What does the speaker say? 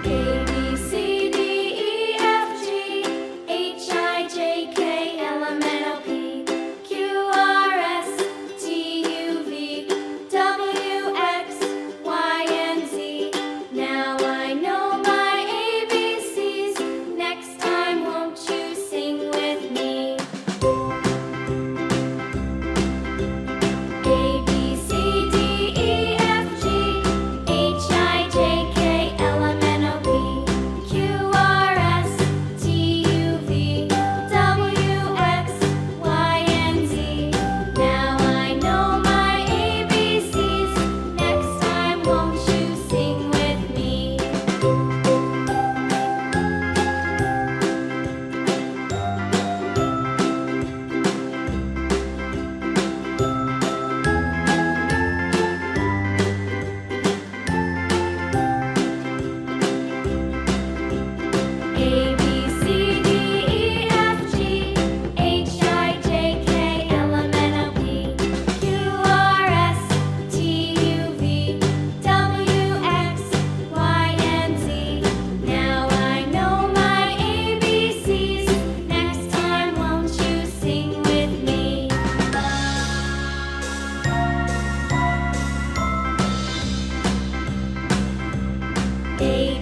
A, B, C, D, E, F, G, H, I, J, K, L, M, N, O, P, Q, R, S, T, U, V, W, X, Y, and Z. Now I know my ABCs. Next time, won't you sing with me? A, B, C, D, E, F, G, H, I, J, K, L, M, N, O, P, Q, R, S, T, U, V, W, X, Y, and Z. Now I know my ABCs. Next time, won't you sing with me? A, B, C, D, E, F, G, H, I, J, K, L, M, N, O, P, Q, R, S, T, U, V, W, X, Y, and Z. Now I know my ABCs. Next time, won't you sing with me? A,